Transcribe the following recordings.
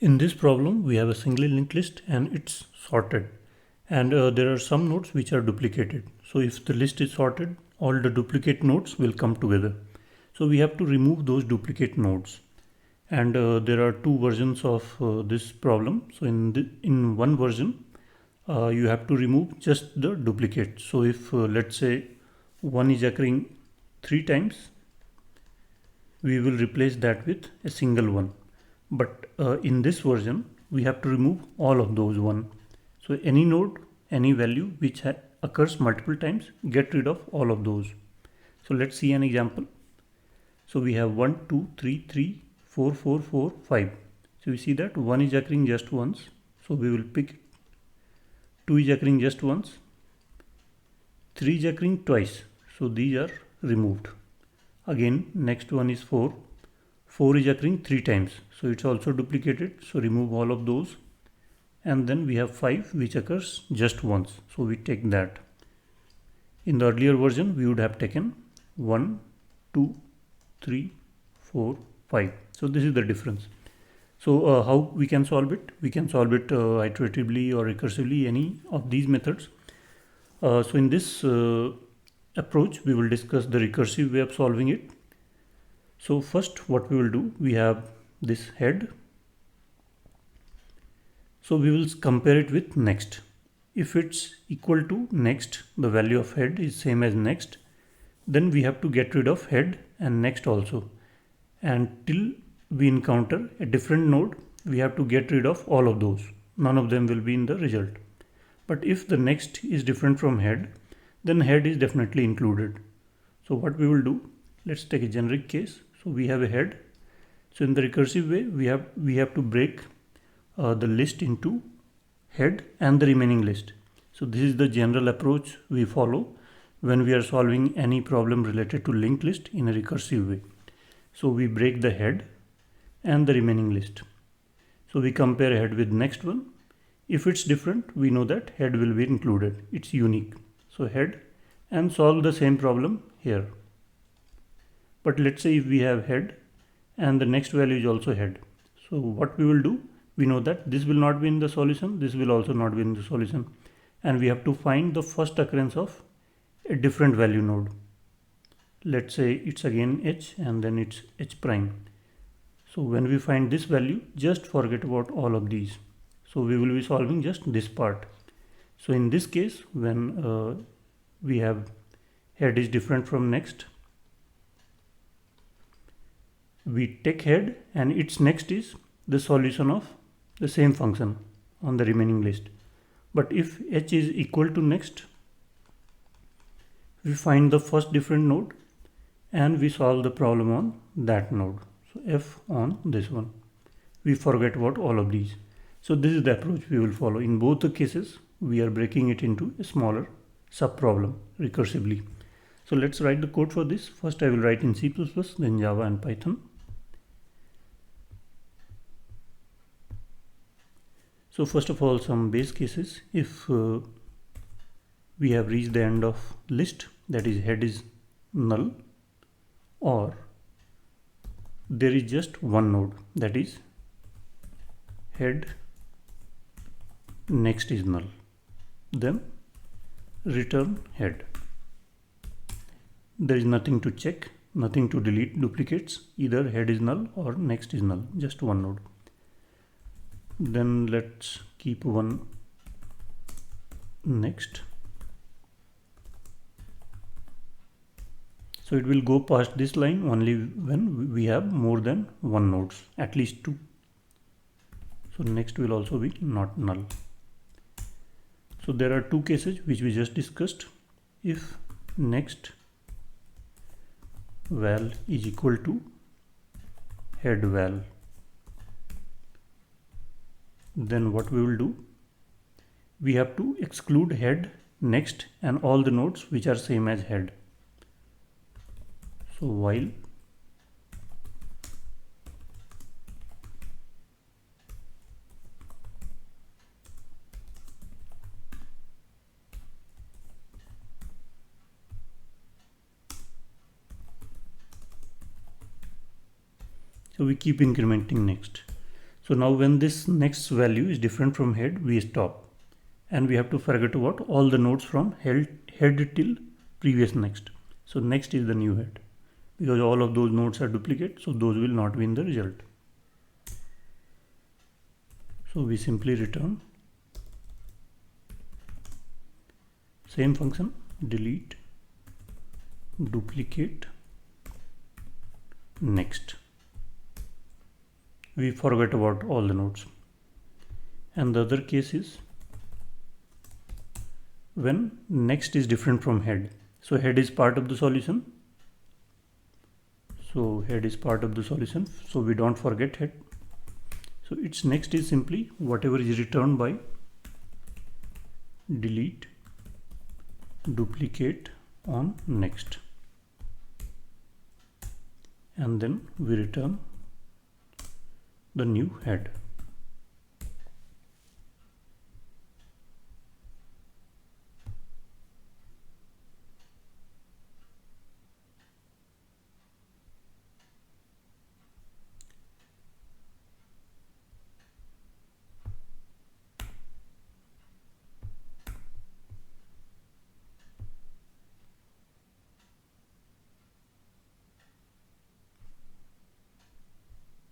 In this problem, we have a singly linked list and it's sorted. And there are some nodes which are duplicated. So if the list is sorted, all the duplicate nodes will come together. So we have to remove those duplicate nodes. And there are two versions of this problem. So in one version, you have to remove just the duplicate. So if let's say one is occurring 3 times, we will replace that with a single one. But in this version, we have to remove all of those one. So any node, any value which occurs multiple times, get rid of all of those. So let's see an example. So we have 1, 2, 3, 3, 4, 4, 4, 5. So we see that 1 is occurring just once. So we will pick it. 2 is occurring just once. 3 is occurring twice. So these are removed. Again, next one is 4. 4 is occurring 3 times. So it's also duplicated. So remove all of those. And then we have 5 which occurs just once. So we take that. In the earlier version, we would have taken 1, 2, 3, 4, 5. So this is the difference. So how we can solve it? We can solve it iteratively or recursively, any of these methods. So in this approach, we will discuss the recursive way of solving it. So first what we will do, we have this head. So we will compare it with next. If it's equal to next, the value of head is same as next, then we have to get rid of head and next also. And till we encounter a different node, we have to get rid of all of those. None of them will be in the result. But if the next is different from head, then head is definitely included. So what we will do, let's take a generic case. So we have a head. So in the recursive way, we have to break the list into head and the remaining list. So this is the general approach we follow when we are solving any problem related to linked list in a recursive way. So we break the head and the remaining list. So we compare head with next one. If it's different, we know that head will be included. It's unique. So head, and solve the same problem here. But let's say if we have head and the next value is also head. So what we will do, we know that this will not be in the solution, this will also not be in the solution. And we have to find the first occurrence of a different value node. Let's say it's again h and then it's h prime. So when we find this value, just forget about all of these. So we will be solving just this part. So in this case, when we have head is different from next, we take head and its next is the solution of the same function on the remaining list. But if h is equal to next, we find the first different node and we solve the problem on that node. So f on this one. We forget about all of these. So this is the approach we will follow. In both the cases, we are breaking it into a smaller sub-problem recursively. So let's write the code for this. First I will write in C++, then Java and Python. So first of all, some base cases. If we have reached the end of list, that is head is null, or there is just one node, that is head next is null, then return head. There is nothing to check, nothing to delete duplicates, either head is null or next is null, just one node. Then let's keep one next. So it will go past this line only when we have more than one nodes, at least two. So next will also be not null. So there are two cases which we just discussed. If next val is equal to head val, then what we will do, we have to exclude head, next and all the nodes which are same as head. So while so we keep incrementing next. So now when this next value is different from head, we stop. And we have to forget about all the nodes from head till previous next. So next is the new head. Because all of those nodes are duplicate, so those will not be in the result. So we simply return same function, delete duplicate next. We forget about all the nodes. And the other case is when next is different from head. So head is part of the solution. So head is part of the solution, so we don't forget head. So its next is simply whatever is returned by delete duplicate on next, and then we return the new head.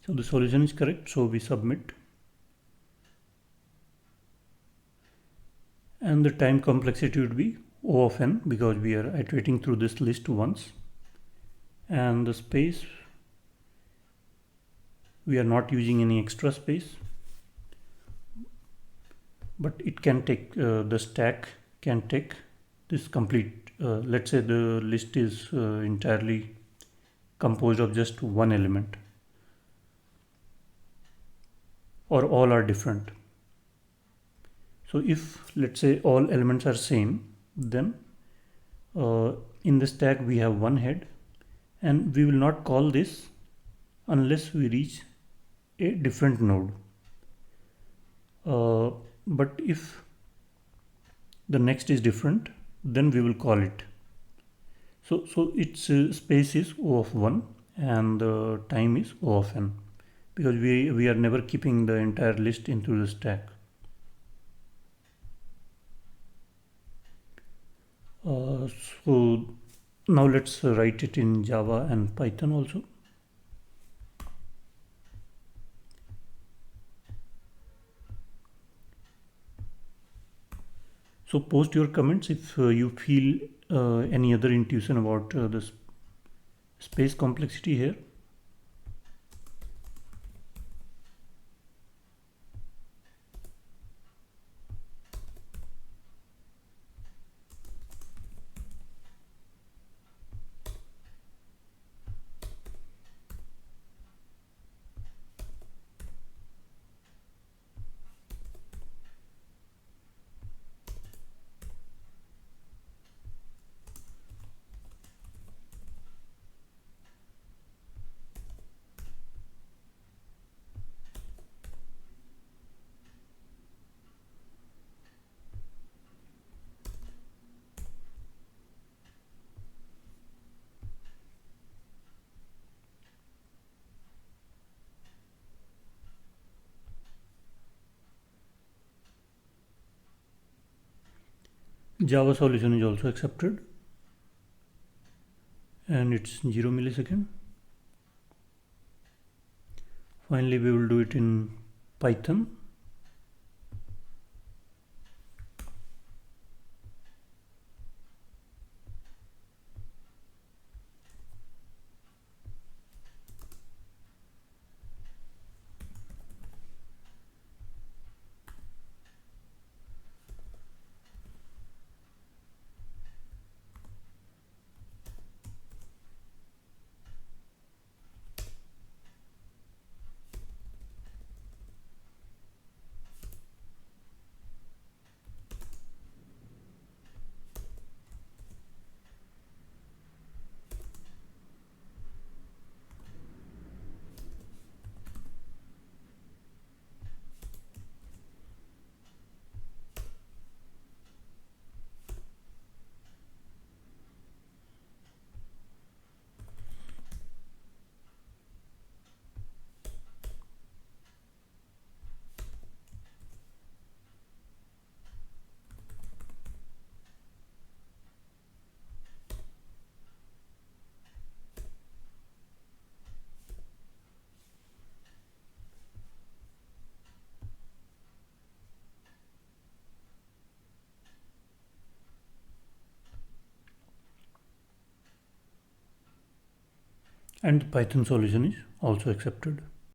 So the solution is correct, so we submit. And the time complexity would be O of n because we are iterating through this list once. And the space, we are not using any extra space, but it can take, the stack can take this complete, let's say the list is entirely composed of just one element, or all are different. So if let's say all elements are same, then in the stack we have one head, and we will not call this unless we reach a different node. But if the next is different, then we will call it. So its space is O of 1 and the time is O of n, because we are never keeping the entire list into the stack. So now let's write it in Java and Python also. So post your comments if you feel any other intuition about this space complexity here. Java solution is also accepted, and it's 0 millisecond. Finally, we will do it in Python. and the Python solution is also accepted.